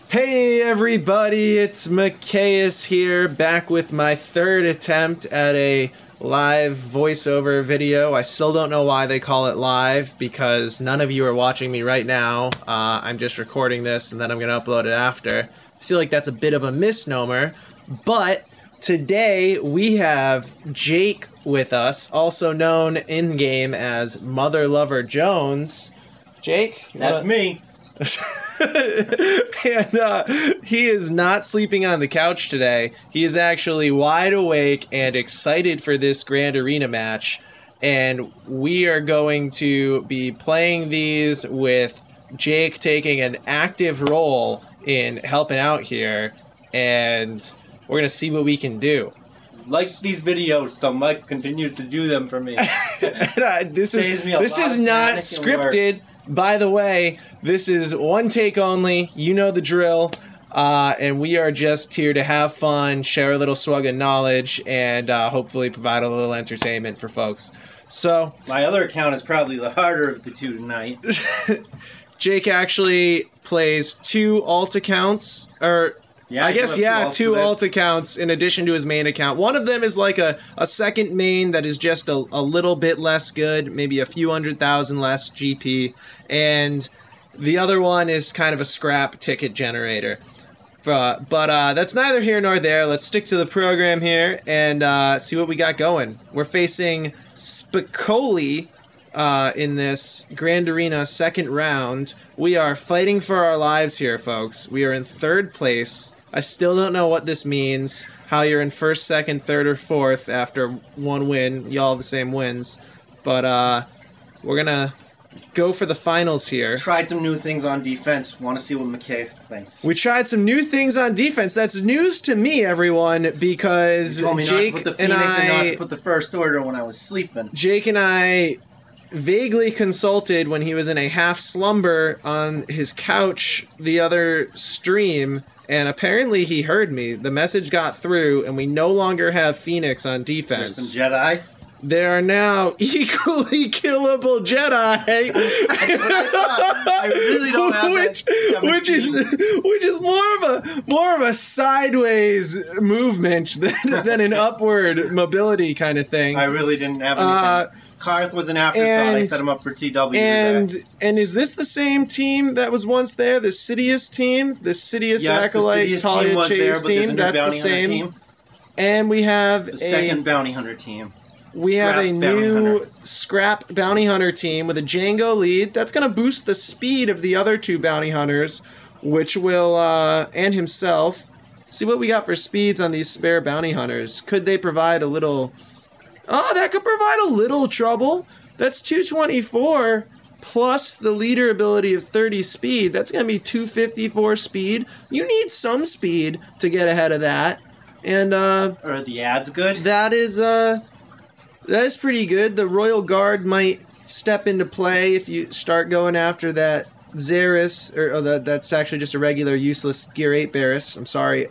Hey everybody, it's Macias here, back with my third attempt at a live voiceover video. I still don't know why they call it live, because none of you are watching me right now. I'm just recording this and then I'm going to upload it after. I feel like that's a bit of a misnomer, but today we have Jake with us, also known in-game as Mother Lover Jones. Jake? That's me. And he is not sleeping on the couch today. He is actually wide awake and excited for this Grand Arena match. And we are going to be playing these with Jake taking an active role in helping out here. And we're going to see what we can do. Like these videos, so Mike continues to do them for me. This is not scripted. By the way, this is one take only. You know the drill. And we are just here to have fun, share a little swag of knowledge, and hopefully provide a little entertainment for folks. So my other account is probably the harder of the two tonight. Jake actually plays two alt accounts, or two alt accounts in addition to his main account. One of them is like a second main that is just a little bit less good, maybe a few 100,000 less GP, and the other one is kind of a scrap ticket generator. But that's neither here nor there. Let's stick to the program here and see what we got going. We're facing Spicoli in this Grand Arena second round. We are fighting for our lives here, folks. We are in third place. I still don't know what this means, how you're in first, second, third, or fourth after one win. Y'all have the same wins. But we're going to go for the finals here. Tried some new things on defense. Want to see what Macias thinks. We tried some new things on defense. That's news to me, everyone, because Jake not to put the Phoenix and not to put the First Order when I was sleeping. Jake and I vaguely consulted when he was in a half slumber on his couch the other stream, and apparently he heard me. The message got through, and we no longer have Phoenix on defense. There's some Jedi. There are now equally killable Jedi. That's what I thought. I really don't have which is more of a sideways movement than an upward mobility kind of thing. I really didn't have anything. Karth was an afterthought. I set him up for TW and today. And is this the same team that was once there? The Sidious team? The Sidious Acolyte Talia Chase team? That's the same. Team. And we have the second bounty hunter team. We have a new scrap bounty hunter team with a Django lead. That's going to boost the speed of the other two bounty hunters, which will, and himself. See what we got for speeds on these spare bounty hunters. Could they provide a little... Oh, that could provide a little trouble. That's 224 plus the leader ability of 30 speed. That's going to be 254 speed. You need some speed to get ahead of that. And, are the ads good? That is pretty good. The Royal Guard might step into play if you start going after that Zaris, that's actually just a regular useless Gear 8 Barris. I'm sorry.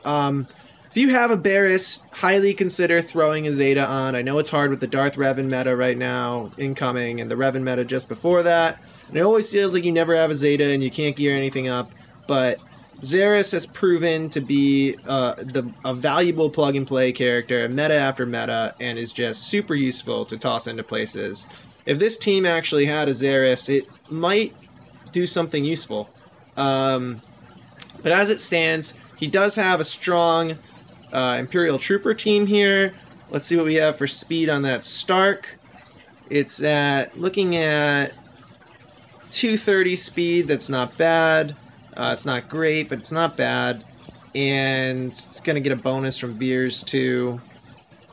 If you have a Barris, highly consider throwing a Zeta on. I know it's hard with the Darth Revan meta right now, incoming, and the Revan meta just before that. And it always feels like you never have a Zeta and you can't gear anything up. But Zaris has proven to be a valuable plug-and-play character, meta after meta, and is just super useful to toss into places. If this team actually had a Zaris, it might do something useful. But as it stands, he does have a strong Imperial Trooper team here. Let's see what we have for speed on that Stark. It's looking at 230 speed. That's not bad. It's not great, but it's not bad. And it's going to get a bonus from Beers, too.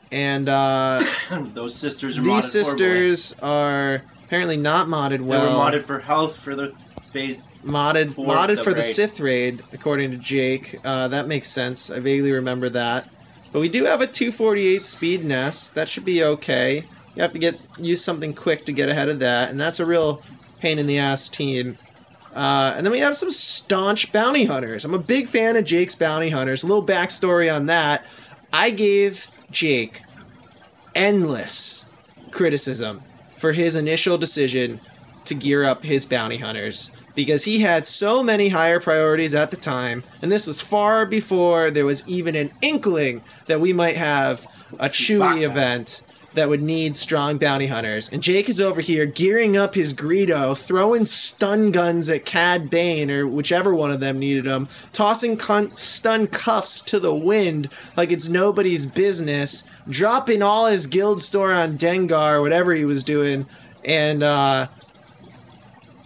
And those sisters are modded. These sisters are apparently not modded well. They were modded for health for the phase. Modded for the Sith raid, according to Jake. That makes sense. I vaguely remember that. But we do have a 248 speed nest. That should be okay. You have to use something quick to get ahead of that, and that's a real pain in the ass team. And then we have some staunch bounty hunters. I'm a big fan of Jake's bounty hunters. A little backstory on that. I gave Jake endless criticism for his initial decision to gear up his bounty hunters because he had so many higher priorities at the time, and this was far before there was even an inkling that we might have a Chewie event that would need strong bounty hunters. And Jake is over here gearing up his Greedo, throwing stun guns at Cad Bane, or whichever one of them needed them, tossing stun cuffs to the wind like it's nobody's business, dropping all his guild store on Dengar, whatever he was doing, and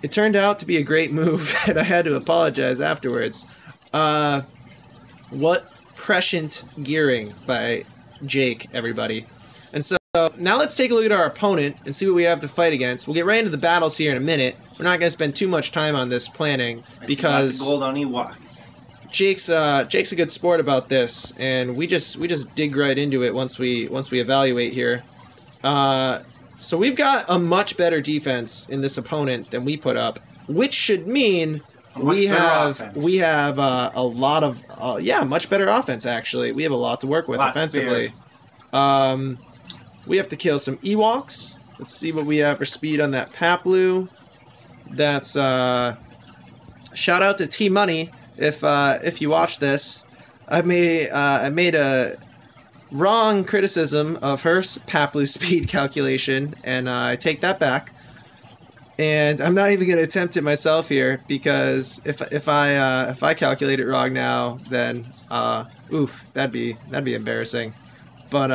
it turned out to be a great move, and I had to apologize afterwards. What prescient gearing by Jake, everybody. And so now let's take a look at our opponent and see what we have to fight against. We'll get right into the battles here in a minute. We're not going to spend too much time on this planning because gold on Ewoks. Jake's a good sport about this, and we just dig right into it once we evaluate here. So we've got a much better defense in this opponent than we put up, which should mean we have a lot of much better offense actually. We have a lot to work with offensively. We have to kill some Ewoks. Let's see what we have for speed on that Paplu. That's shout out to T Money if you watch this. I made a wrong criticism of her Paplu speed calculation, and I take that back. And I'm not even going to attempt it myself here because if I calculate it wrong now, then that'd be embarrassing. But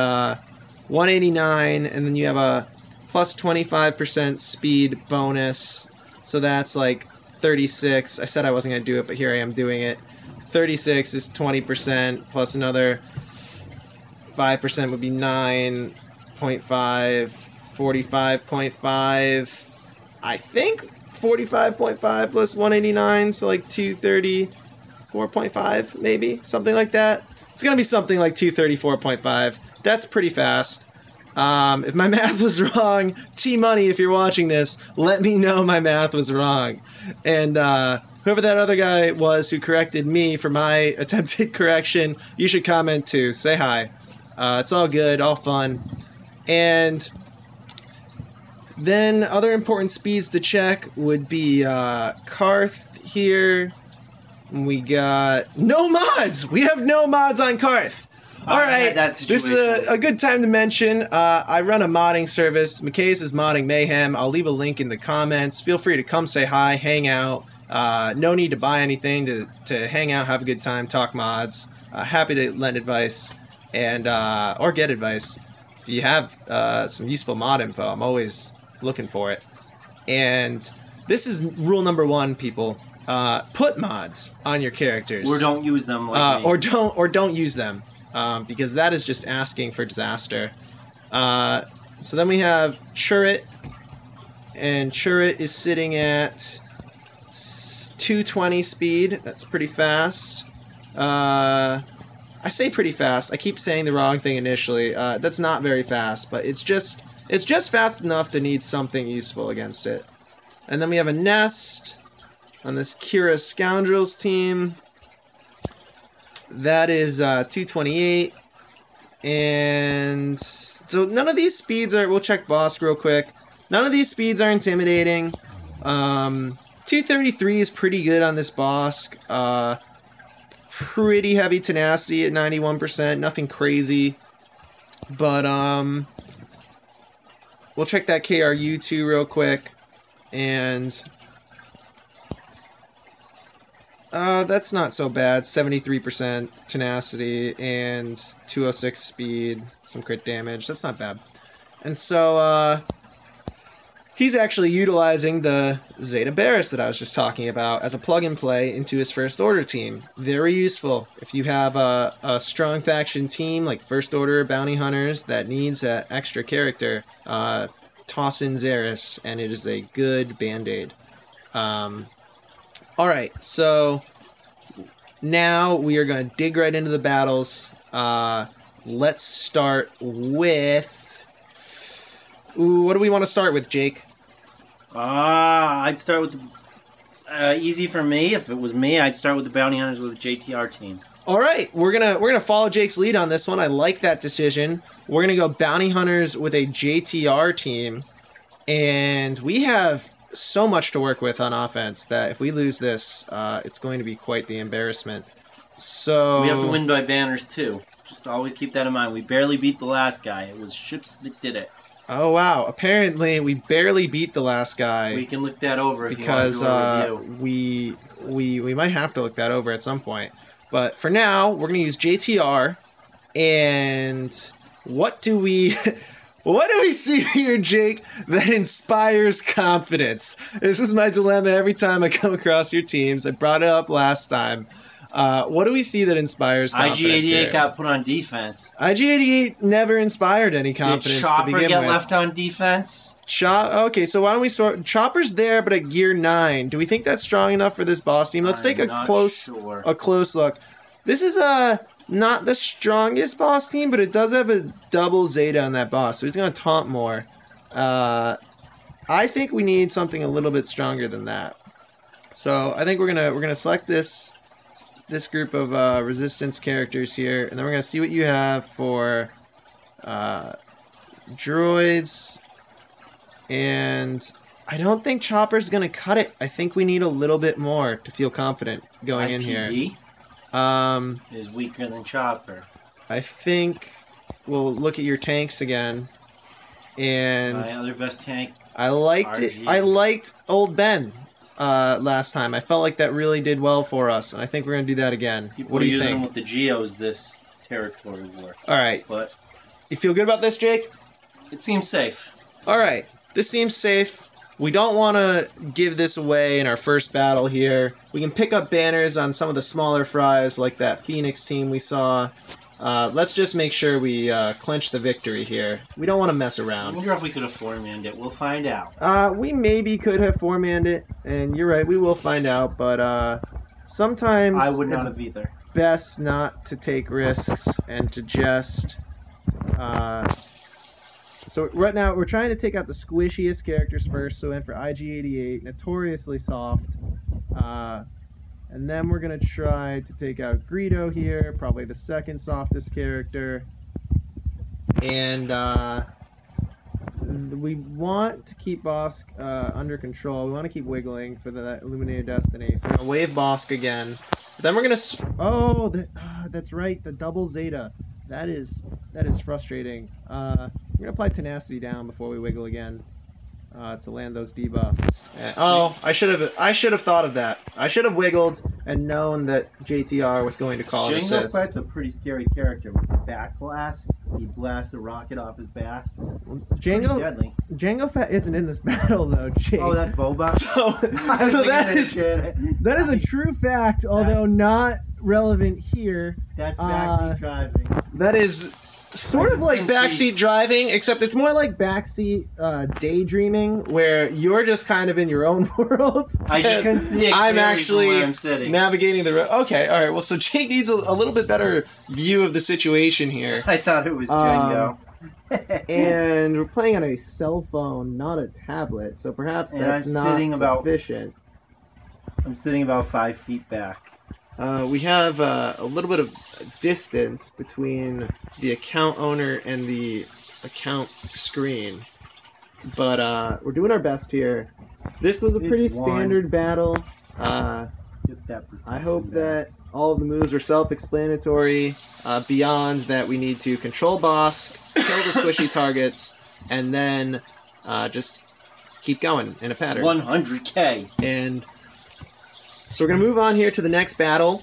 189, and then you have a plus 25% speed bonus, so that's like 36. I said I wasn't going to do it, but here I am doing it. 36 is 20%, plus another 5% would be 9.5, 45.5, I think 45.5 plus 189, so like 234.5 maybe, something like that. It's going to be something like 234.5. That's pretty fast. If my math was wrong, T-Money, if you're watching this, let me know my math was wrong. And whoever that other guy was who corrected me for my attempted correction, you should comment too. Say hi. It's all good, all fun. And then other important speeds to check would be Karth here. We got no mods. We have no mods on Karth. All right, this is a good time to mention. I run a modding service. McKay's is Modding Mayhem. I'll leave a link in the comments. Feel free to come say hi, hang out. No need to buy anything to hang out, have a good time, talk mods. Happy to lend advice and or get advice. If you have some useful mod info, I'm always looking for it. And this is rule number 1, people. Put mods on your characters. Or don't use them. Or don't use them. Because that is just asking for disaster. So then we have Churrit, and Churrit is sitting at 220 speed. That's pretty fast. I say pretty fast. I keep saying the wrong thing initially. That's not very fast, but it's just fast enough to need something useful against it. And then we have a Nest on this Kira Scoundrels team. That is 228, and so none of these speeds are, we'll check Bosk real quick, none of these speeds are intimidating. 233 is pretty good on this Bosk, pretty heavy tenacity at 91%, nothing crazy, but we'll check that KRU2 real quick, and that's not so bad. 73% tenacity and 206 speed, some crit damage. That's not bad. And so he's actually utilizing the Zeta Barris that I was just talking about as a plug-and-play into his First Order team. Very useful. If you have a strong faction team like First Order Bounty Hunters that needs an extra character, toss in Zaris, and it is a good band-aid. Alright, so now we are going to dig right into the battles. Let's start with... what do we want to start with, Jake? I'd start with... easy for me. If it was me, I'd start with the Bounty Hunters with a JTR team. Alright, we're gonna follow Jake's lead on this one. I like that decision. We're going to go Bounty Hunters with a JTR team. And we have so much to work with on offense that if we lose this, it's going to be quite the embarrassment. So we have to win by banners too. Just always keep that in mind. We barely beat the last guy. It was ships that did it. Oh wow! Apparently, we barely beat the last guy. We can look that over if because you want to do a review. we might have to look that over at some point. But for now, we're gonna use JTR. And what do we see here, Jake, that inspires confidence? This is my dilemma every time I come across your teams. I brought it up last time. What do we see that inspires confidence IG-88 here? got put on defense. IG-88 never inspired any confidence Did Chopper to begin get with. left on defense? Okay, so why don't we sort... Chopper's there, but at gear 9. Do we think that's strong enough for this boss team? Let's take a close look. This is not the strongest boss team, but it does have a double Zeta on that boss, so he's going to taunt more. I think we need something a little bit stronger than that. So I think we're gonna select this group of resistance characters here, and then we're gonna see what you have for droids. And I don't think Chopper's gonna cut it. I think we need a little bit more to feel confident going in here. Is weaker than Chopper. I think we'll look at your tanks again. And my other best tank. I liked RG. it. I liked Old Ben last time. I felt like that really did well for us, and I think we're gonna do that again. What do you think? Using them with the Geos this territory war. All right. But you feel good about this, Jake? It seems safe. All right. This seems safe. We don't want to give this away in our first battle here. We can pick up banners on some of the smaller fries, like that Phoenix team we saw. Let's just make sure we clinch the victory here. We don't want to mess I around. wonder if we could have four-manned it. We'll find out. We maybe could have four-manned it, and you're right, we will find out, but sometimes I would not have either. Best not to take risks and to just... So right now, we're trying to take out the squishiest characters first, so we went for IG-88, notoriously soft. And then we're going to try to take out Greedo here, probably the second softest character. And we want to keep Bosk under control. We want to keep wiggling for that Illuminated Destiny. So we're going to wave Bosk again. Then we're going to... Oh, that's right, the double Zeta. That is frustrating. We're going to apply Tenacity down before we wiggle again to land those debuffs. I should have thought of that. I should have wiggled and known that JTR was going to call an assist. Jango Fett's a pretty scary character with the back blast. He blasts a rocket off his back. Jango Fett isn't in this battle though, Jake. Oh, that's Boba. So that is a true fact, although not relevant here. That's backseat driving. That is sort of like backseat driving, except it's more like backseat daydreaming, where you're just kind of in your own world. I just couldn't see it. I'm actually where I'm sitting. navigating the road. Okay, all right. Well, so Jake needs a little bit better view of the situation here. I thought it was Jango. And we're playing on a cell phone, not a tablet, so perhaps that's not sufficient. I'm sitting about 5 feet back. We have a little bit of distance between the account owner and the account screen, but we're doing our best here. This was a pretty standard battle. I hope that all of the moves are self-explanatory, beyond that we need to control boss, kill the squishy targets, and then just keep going in a pattern. 100K! And so we're going to move on here to the next battle.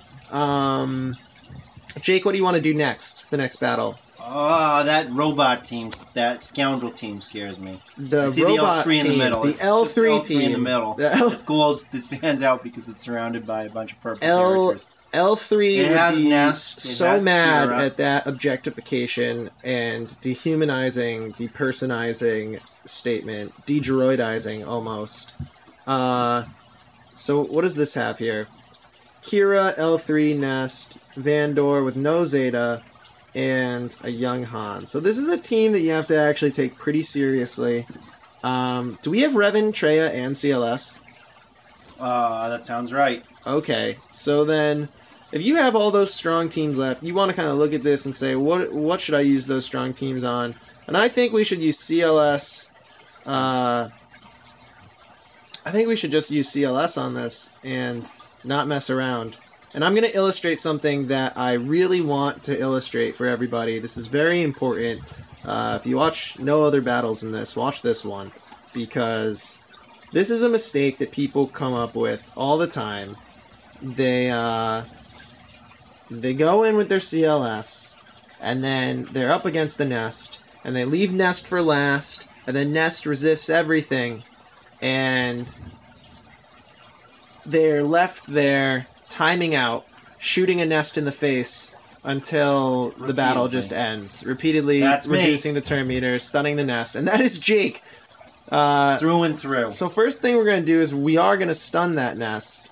Jake, what do you want to do next, the next battle? That robot team, that scoundrel team scares me. The robot L3 team, in the middle. The L3 team. in the middle. It's gold. It stands out because it's surrounded by a bunch of purple characters. L3 would be so mad Kira. at that objectification and dehumanizing, depersonizing statement, de-droidizing almost. So what does this have here? Kira, L3, Nest, Vandor with no Zeta, and a young Han. So this is a team that you have to actually take pretty seriously. Do we have Revan, Traya, and CLS? That sounds right. Okay, so then if you have all those strong teams left, you want to kind of look at this and say, what should I use those strong teams on? And I think we should use CLS, I think we should just use CLS on this and not mess around. And I'm going to illustrate something that I really want to illustrate for everybody. This is very important. If you watch no other battles in this, watch this one. Because this is a mistake that people come up with all the time. They go in with their CLS, and then they're up against the Nest, and they leave Nest for last, and then Nest resists everything, and they're left there timing out, shooting a Nest in the face until the battle just ends, repeatedly reducing the turn meter, stunning the Nest, and that is Jake. Through and through. So first thing we're going to do is we are going to stun that Nest.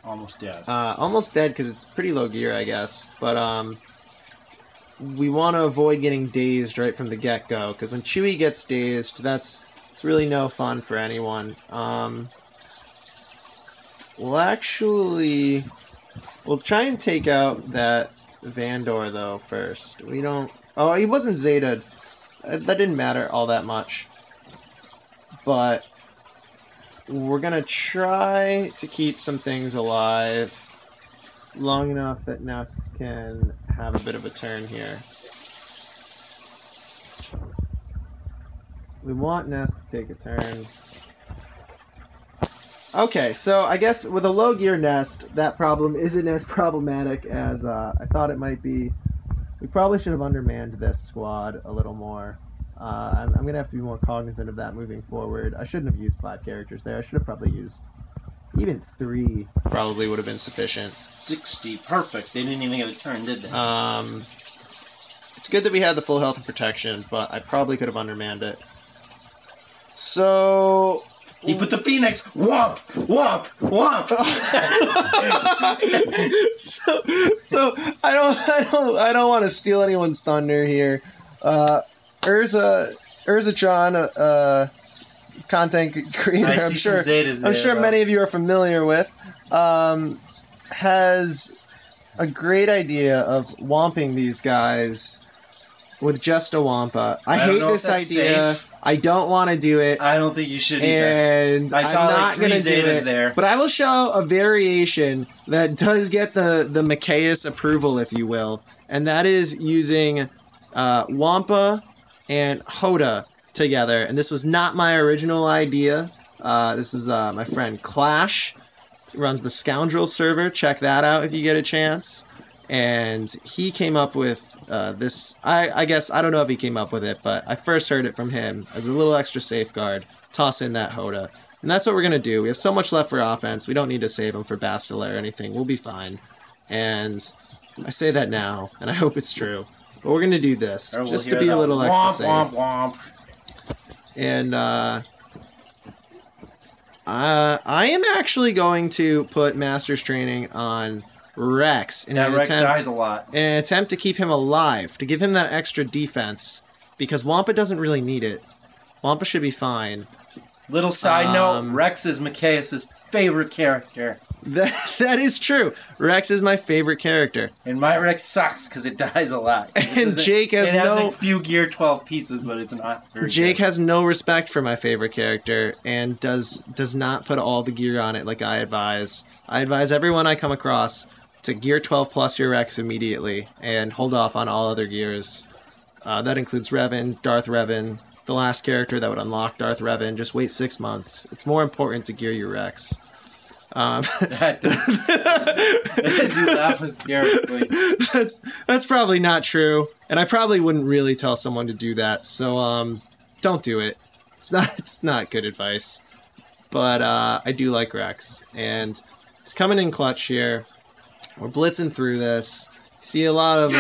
Almost dead. Almost dead because it's pretty low gear, I guess. But we want to avoid getting dazed right from the get-go, because when Chewie gets dazed, it's really no fun for anyone. We'll try and take out that Vandor, though, first. We don't... Oh, he wasn't Zeta'd. That didn't matter all that much. But we're going to try to keep some things alive long enough that Nest can have a bit of a turn here. We want Nest to take a turn. Okay, so I guess with a low gear Nest, that problem isn't as problematic as I thought it might be. We probably should have undermanned this squad a little more. I'm going to have to be more cognizant of that moving forward. I shouldn't have used 5 characters there. I should have probably used even 3. Probably would have been sufficient. 60, perfect. They didn't even get a turn, did they? It's good that we had the full health and protection, but I probably could have undermanned it. So... He put the Phoenix. Womp, womp, womp. so I don't want to steal anyone's thunder here. Urza-chan, content creator, I'm sure many of you are familiar with, has a great idea of wamping these guys with just a Wampa. I hate this idea. Safe. I don't want to do it. I don't think you should either. And I saw I'm not going to do it. There. But I will show a variation that does get the Macias approval, if you will. And that is using Wampa and Hoda together. And this was not my original idea. This is my friend Clash. He runs the Scoundrels server. Check that out if you get a chance. And he came up with this. I guess, I don't know if he came up with it, but I first heard it from him as a little extra safeguard. Toss in that Hoda. And that's what we're going to do. We have so much left for offense. We don't need to save him for Bastila or anything. We'll be fine. And I say that now, and I hope it's true. But we're going to do this, just to be a little extra safe. Womp, womp. And I am actually going to put Master's Training on Rex in Rex dies a lot. In an attempt to keep him alive, to give him that extra defense, because Wampa doesn't really need it. Wampa should be fine. Little side note, Rex is Macias' favorite character. That is true. Rex is my favorite character. And my Rex sucks because it dies a lot. And Jake has a few gear 12 pieces, but it's not very Jake good. has no respect for my favorite character and does not put all the gear on it like I advise. I advise everyone I come across to gear 12 plus your Rex immediately and hold off on all other gears. That includes Revan, Darth Revan, the last character that would unlock Darth Revan. Just wait 6 months. It's more important to gear your Rex. That as you laugh hysterically. That's probably not true, and I probably wouldn't really tell someone to do that. So don't do it. It's not good advice. But I do like Rex, and he's coming in clutch here. We're blitzing through this. See a lot of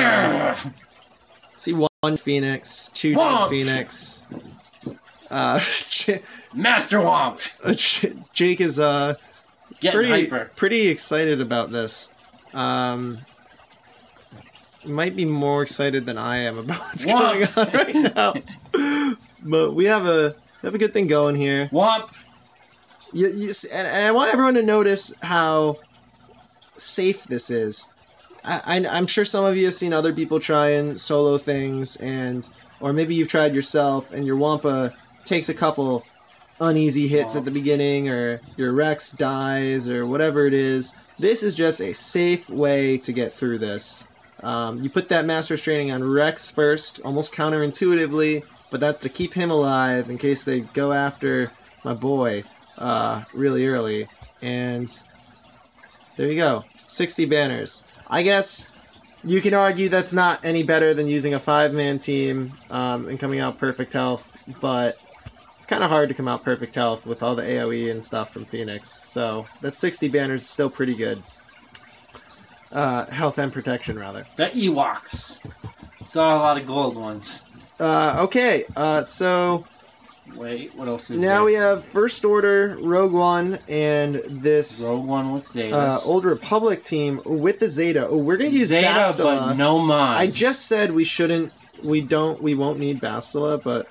see 1 Phoenix, 2 Phoenix. Master Womp. Jake is pretty excited about this. Might be more excited than I am about what's going on right now. But we have a good thing going here. Womp. And I want everyone to notice how safe this is. I'm sure some of you have seen other people try and solo things, or maybe you've tried yourself, and your Wampa takes a couple uneasy hits at the beginning, or your Rex dies, or whatever it is. This is just a safe way to get through this. You put that Master's Training on Rex first, almost counterintuitively, but that's to keep him alive in case they go after my boy really early. And there you go, 60 banners. I guess you can argue that's not any better than using a 5-man team and coming out perfect health, but it's kind of hard to come out perfect health with all the AoE and stuff from Phoenix. So that 60 banners is still pretty good. Health and protection, rather. The Ewoks. Saw a lot of gold ones. Okay, so... Wait, what else is now there? we have First Order, Rogue One, and this... Rogue One with Zeta. Old Republic team with the Zeta. Oh, we're going to use Zeta, Bastila. but no mods. I just said we shouldn't... We won't need Bastila, but...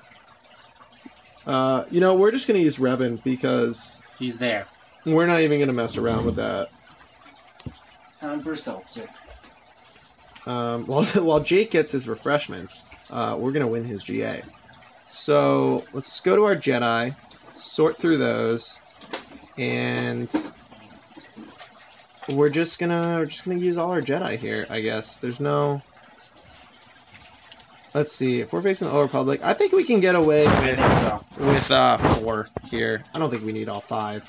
we're just going to use Revan because... He's there. We're not even going to mess around with that. While Jake gets his refreshments, we're going to win his GA. So let's go to our Jedi, sort through those, and we're just gonna use all our Jedi here, I guess. There's no... Let's see, if we're facing the Old Republic, I think we can get away with 4 here. I don't think we need all 5.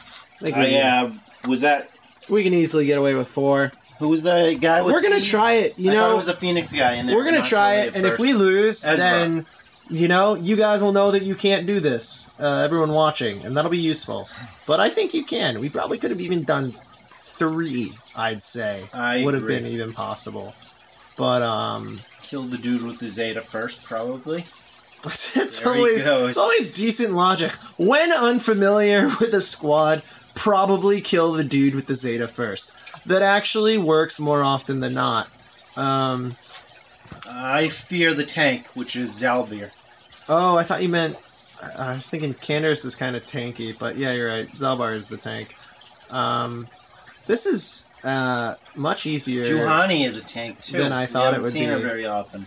Was that... We can easily get away with 4. Who was the guy with... We're gonna try it, I thought it was the Phoenix guy in there. We're gonna try it, and if we lose, then... you guys will know that you can't do this, everyone watching, and that'll be useful. But I think you can. We probably could have even done 3, I'd say. Would have been even possible. But, Killed the dude with the Zeta first, probably. it's always decent logic. When unfamiliar with a squad, probably kill the dude with the Zeta first. That actually works more often than not. I fear the tank, which is Zalbir. Oh, I thought you meant... I was thinking Candace is kind of tanky, but yeah, you're right. Zalbar is the tank. This is much easier... Juhani is a tank, too. Than I thought it would be. We haven't seen her very often.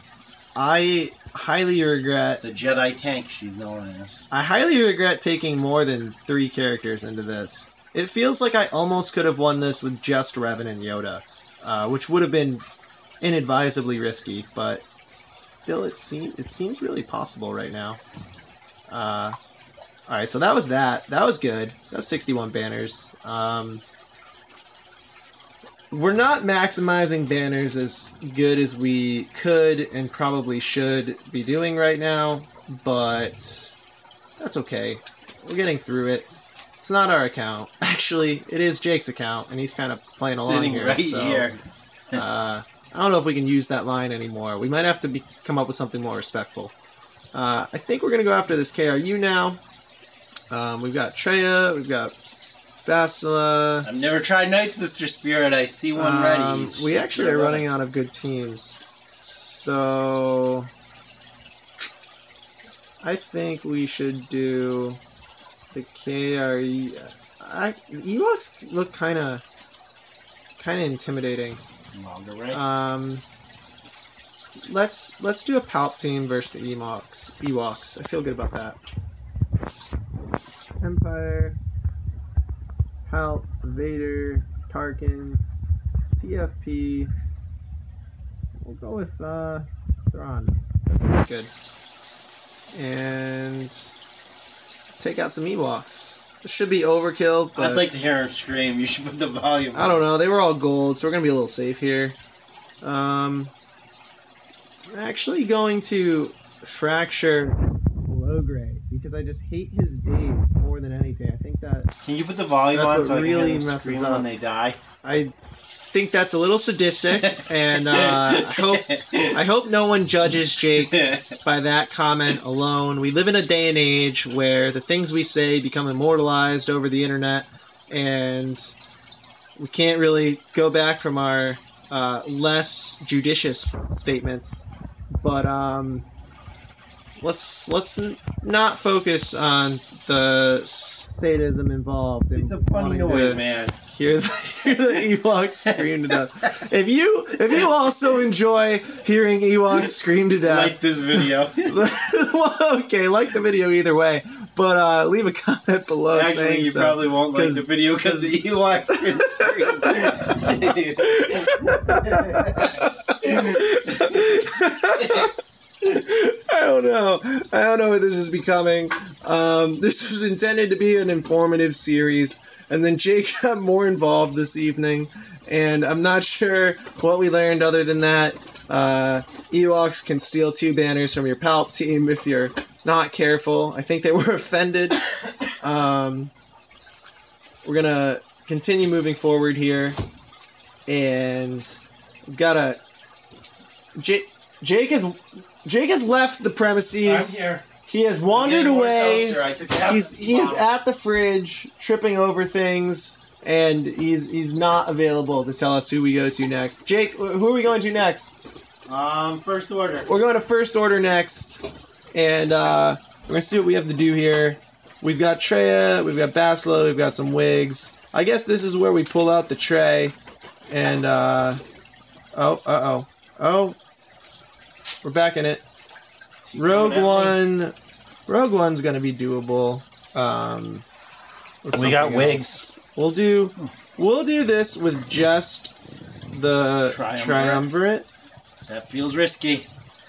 I highly regret... The Jedi tank, she's known as. I highly regret taking more than 3 characters into this. It feels like I almost could have won this with just Revan and Yoda, which would have been inadvisably risky, but still it seems really possible right now. Alright, so that was that. That was good. That was 61 banners. We're not maximizing banners as good as we could and probably should be doing right now, but that's okay. We're getting through it. It's not our account. Actually, it is Jake's account, and he's kind of playing along Sitting here. right so, here. I don't know if we can use that line anymore. We might have to come up with something more respectful. I think we're going to go after this KRU now. We've got Traya, we've got Bastila. I've never tried Night Sister Spirit. I see one ready. We actually are running out of good teams. So I think we should do the KRU. Ewoks look kind of intimidating. Let's do a Palpatine versus the Ewoks. I feel good about that. Empire, Palp, Vader, Tarkin, TFP. We'll go with Thrawn. That's good. And take out some Ewoks. This should be overkill, but I'd like to hear him scream. You should put the volume on. I don't know. They were all gold, so we're going to be a little safe here. I'm actually going to fracture Logray because I just hate his days more than anything. I think that... Can you put the volume on so really I can hear them messes scream up when they die? I think that's a little sadistic, and I hope no one judges Jake by that comment alone. We live in a day and age where the things we say become immortalized over the internet, and we can't really go back from our less judicious statements. But let's not focus on the sadism involved. It's a funny noise, man. Hear the Ewoks scream to death. If you also enjoy hearing Ewoks scream to death, Like this video. well, okay, like the video either way. But leave a comment below Actually, saying you probably won't like the video because the Ewoks can scream. I don't know what this is becoming. This was intended to be an informative series, and then Jake got more involved this evening, and I'm not sure what we learned other than that. Ewoks can steal 2 banners from your Palpatine if you're not careful. I think they were offended. We're gonna continue moving forward here, and we've got a Jake has left the premises. I'm here. He has wandered away. He is Wow. at the fridge, tripping over things, and he's not available to tell us who we go to next. Jake, who are we going to next? First order. We're going to First Order next, and we're gonna see what we have to do here. We've got Traya, we've got Baslo, we've got some wigs. I guess this is where we pull out the tray, and we're back in it. Rogue One's gonna be doable. We got wigs. We'll do this with just the triumvirate. That feels risky.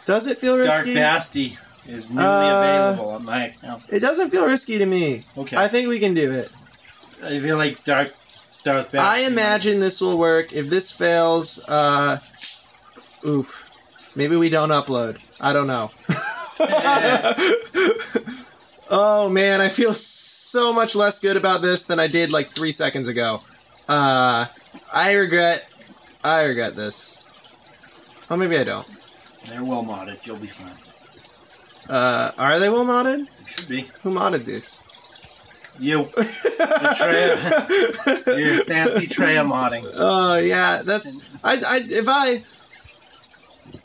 Does it feel risky? Dark Basti is newly available on my account. It doesn't feel risky to me. Okay. I think we can do it. I feel like Dark Basti. I imagine this will work. If this fails, maybe we don't upload. I don't know. Oh man, I feel so much less good about this than I did like 3 seconds ago. I regret this. Oh, maybe I don't. They're well modded. You'll be fine. Are they well modded? They should be. Who modded these? You. Traya. Your fancy Traya modding. Oh yeah, that's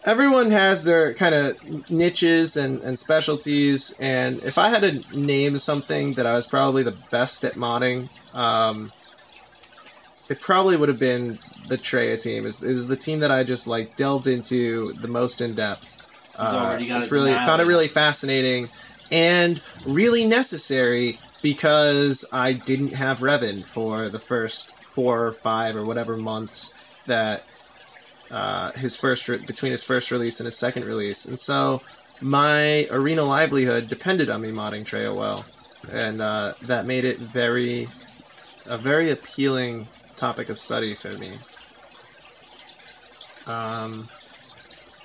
everyone has their kind of niches and specialties, and if I had to name something that I was probably the best at modding, it probably would have been the Traya team. Is the team that I just like delved into the most in depth. Found it really fascinating and really necessary because I didn't have Revan for the first 4 or 5 or whatever months that between his first release and his second release, and so my arena livelihood depended on me modding Traya well, and that made it a very appealing topic of study for me.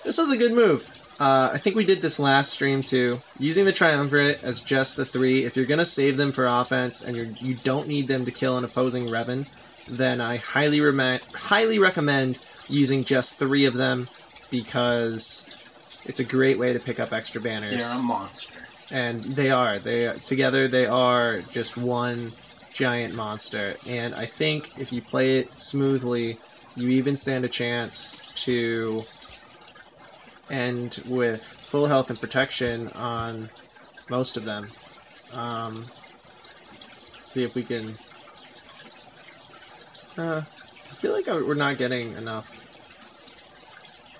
This was a good move. I think we did this last stream too, using the Triumvirate as just the 3. If you're gonna save them for offense and you don't need them to kill an opposing Revan, then I highly recommend using just 3 of them, because it's a great way to pick up extra banners. They're a monster. And they are just one giant monster. And I think if you play it smoothly, you even stand a chance to end with full health and protection on most of them. Let's see if we can... I feel like we're not getting enough.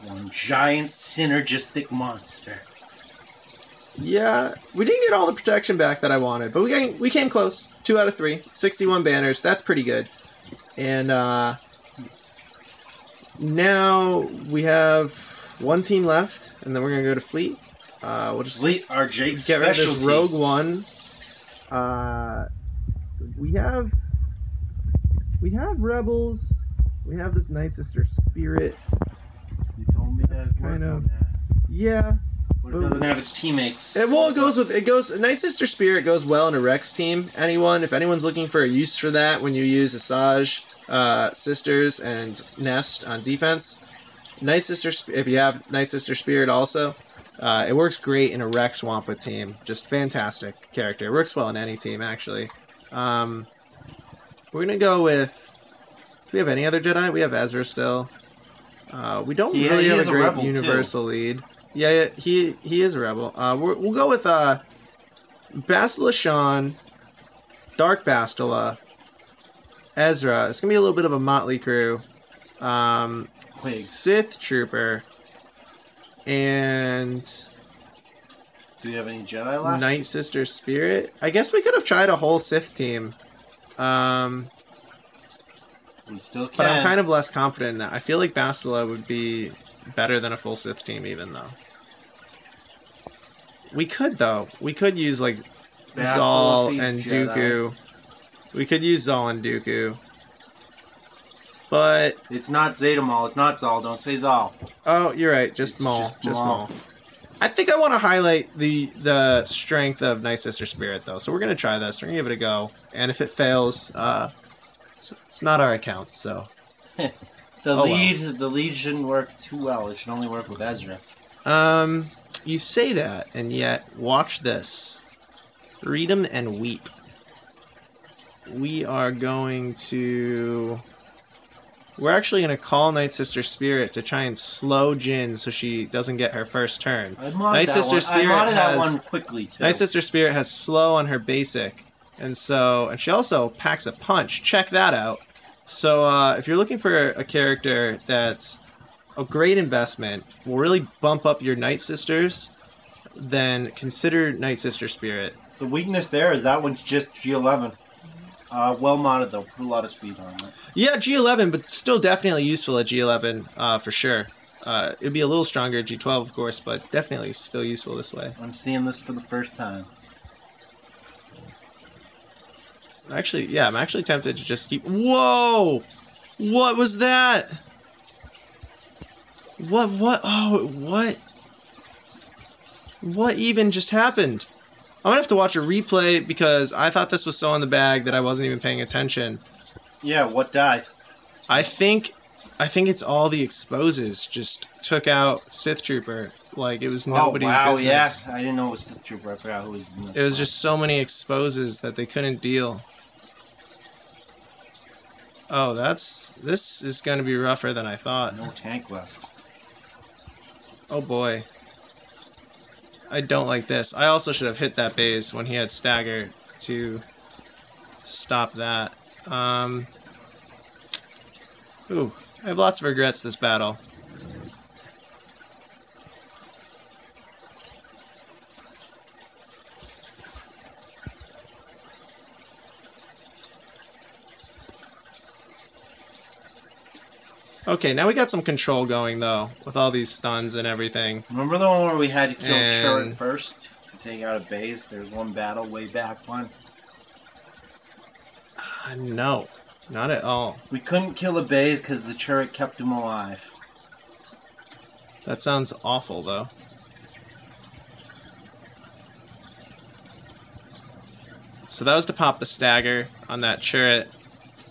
One giant synergistic monster. Yeah, we didn't get all the protection back that I wanted, but we came close. 2 out of 3, 61 banners. That's pretty good. And now we have 1 team left, and then we're gonna go to Fleet. We'll just Fleet are Jake's get rid of this specialty. Rogue One. We have Rebels. We have this Night Sister Spirit. You told me That's that kind of- that. Yeah. But it doesn't have its teammates. It goes. Night Sister Spirit goes well in a Rex team. If anyone's looking for a use for that, when you use Asajj, Sisters, and Nest on defense, Night Sister. If you have Night Sister Spirit also, it works great in a Rex Wampa team. Just fantastic character. It works well in any team actually. We're gonna go with. Do we have any other Jedi? We have Ezra still. We don't really have a great rebel, universal lead. Yeah, he is a rebel. We'll go with Bastila Shan, Dark Bastila, Ezra. It's gonna be a little bit of a motley crew. Sith Trooper, and do we have any Jedi left? Night Sister Spirit. I guess we could have tried a whole Sith team. We still can. But I'm kind of less confident in that. I feel like Bastila would be better than a full Sith team, even though. We could, though. We could use, like, Zal and Dooku. We could use Zal and Dooku. But... It's not Zeta Maul. It's not Zal. Don't say Zal. Oh, you're right. Just Maul. Just Maul. I think I want to highlight the strength of Night Sister Spirit, though. So we're going to try this. We're going to give it a go. And if it fails, it's not our account, so... The lead shouldn't work too well. It should only work with Ezra. You say that, and yet, watch this. Read 'em and weep. We are going to... We're actually going to call Night Sister Spirit to try and slow Jyn so she doesn't get her first turn. Night Sister Spirit has that one quickly, too. Night Sister Spirit has slow on her basic, and she also packs a punch. Check that out. So if you're looking for a character that's a great investment, will really bump up your Night Sisters, then consider Night Sister Spirit. The weakness there is that one's just G11. Well modded though, put a lot of speed on it. Yeah, G11, but still definitely useful at G11 for sure. It'd be a little stronger at G12, of course, but definitely still useful this way. I'm seeing this for the first time. Actually, yeah, I'm actually tempted to just keep... Whoa! What was that? What? Oh, what? What even just happened? I'm gonna have to watch a replay because I thought this was so in the bag that I wasn't even paying attention. Yeah, what died? I think it's all the exposes just took out Sith Trooper. Like, it was nobody's business. Yeah. I didn't know it was Sith Trooper. I forgot who was in this. It was just so many exposes that they couldn't deal. Oh, this is going to be rougher than I thought. No tank left. Oh boy. I don't like this. I also should have hit that base when he had stagger to stop that. Ooh, I have lots of regrets this battle. Okay, now we got some control going, though, with all these stuns and everything. Remember the one where we had to kill Chirrut first to take out a base? There's one battle way back when. No, not at all. We couldn't kill a base because the Chirrut kept him alive. That sounds awful, though. So that was to pop the stagger on that Chirrut.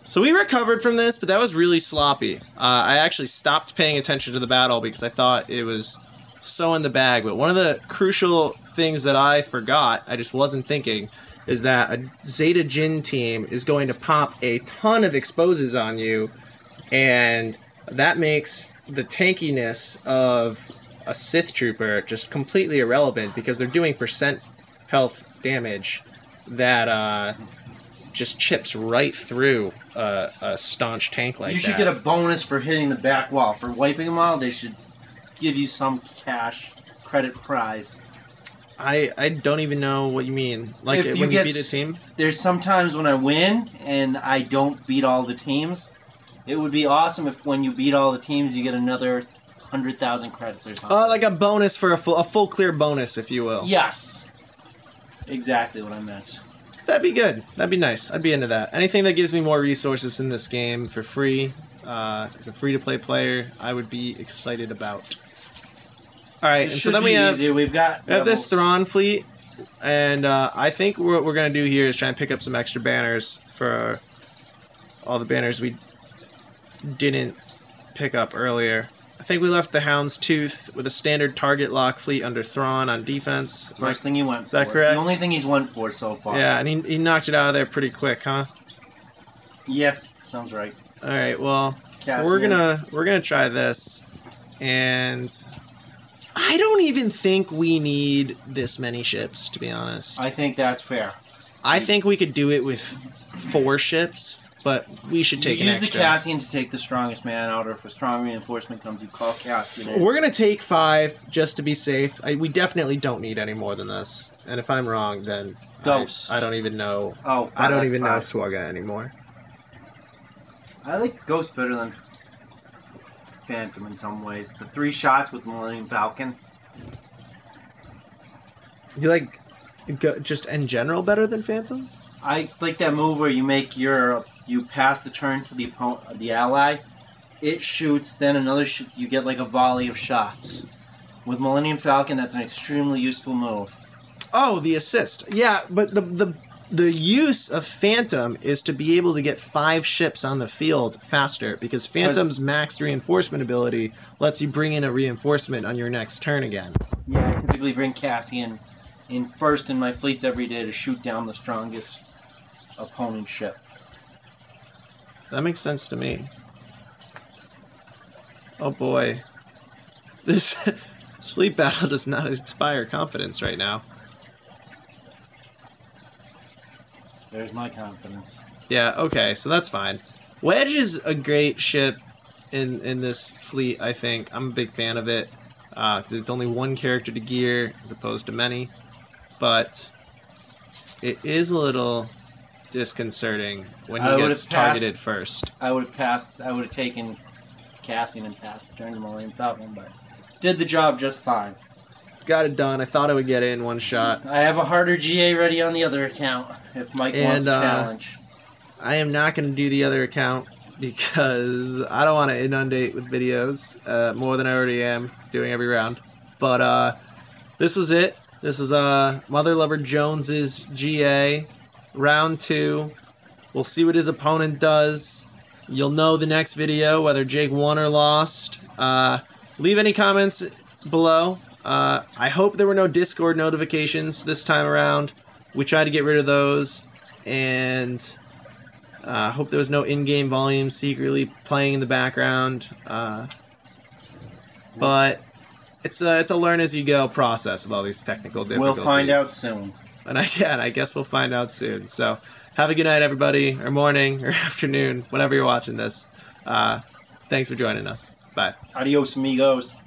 So we recovered from this, but that was really sloppy. I actually stopped paying attention to the battle because I thought it was so in the bag. But one of the crucial things that I forgot, I just wasn't thinking, is that a Zeta Jyn team is going to pop a ton of exposes on you, and that makes the tankiness of a Sith Trooper just completely irrelevant because they're doing percent health damage that just chips right through a staunch tank like that. You should get a bonus for hitting the back wall. For wiping them all, they should give you some cash credit prize. I don't even know what you mean. Like when you beat a team? There's sometimes when I win and I don't beat all the teams. It would be awesome if when you beat all the teams you get another 100,000 credits or something. Like a bonus for a full clear bonus, if you will. Yes. Exactly what I meant. That'd be good. That'd be nice. I'd be into that. Anything that gives me more resources in this game for free, as a free-to-play player, I would be excited about. All right, and so then we have this Thrawn fleet, and I think what we're going to do here is try and pick up some extra banners for all the banners we didn't pick up earlier. I think we left the Hound's Tooth with a standard target lock fleet under Thrawn on defense. First thing he went for. Is that correct? The only thing he's went for so far. Yeah, and he knocked it out of there pretty quick, huh? Yeah, sounds right. All right, well, we're gonna try this, and I don't even think we need this many ships, to be honest. I think that's fair. I think we could do it with 4 ships, but we should take an Use extra. the Cassian to take the strongest man out, or if a strong reinforcement comes, you call Cassian in. We're going to take 5 just to be safe. We definitely don't need any more than this. And if I'm wrong, then Ghost. I don't even know. Oh, I don't even know 5. SWGOH anymore. I like Ghost better than Phantom in some ways. The 3 shots with Millennium Falcon. Do you like just in general better than Phantom? I like that move where you pass the turn to the ally. It shoots, then another you get like a volley of shots. With Millennium Falcon, that's an extremely useful move. Oh, the assist. Yeah, but the use of Phantom is to be able to get 5 ships on the field faster, because Phantom's maxed reinforcement ability lets you bring in a reinforcement on your next turn again. Yeah, I typically bring Cassian in first in my fleets every day to shoot down the strongest opponent ship. That makes sense to me. Oh boy. This fleet battle does not inspire confidence right now. There's my confidence. Yeah, okay, so that's fine. Wedge is a great ship in this fleet, I think. I'm a big fan of it. 'Cause it's only 1 character to gear as opposed to many. But it is a little disconcerting when he gets targeted first. I would have taken Cassian and passed the turn to Millennium Falcon, but did the job just fine. Got it done. I thought I would get it in 1 shot. I have a harder GA ready on the other account if Mike wants a challenge. I am not going to do the other account because I don't want to inundate with videos more than I already am doing every round. But this was it. This is Mother Lover Jones's GA, round 2. We'll see what his opponent does. You'll know the next video whether Jake won or lost. Leave any comments below. I hope there were no Discord notifications this time around. We tried to get rid of those, and I hope there was no in-game volume secretly playing in the background. But it's a learn-as-you-go process with all these technical difficulties. We'll find out soon. And I guess we'll find out soon. So have a good night, everybody, or morning, or afternoon, whenever you're watching this. Thanks for joining us. Bye. Adios, amigos.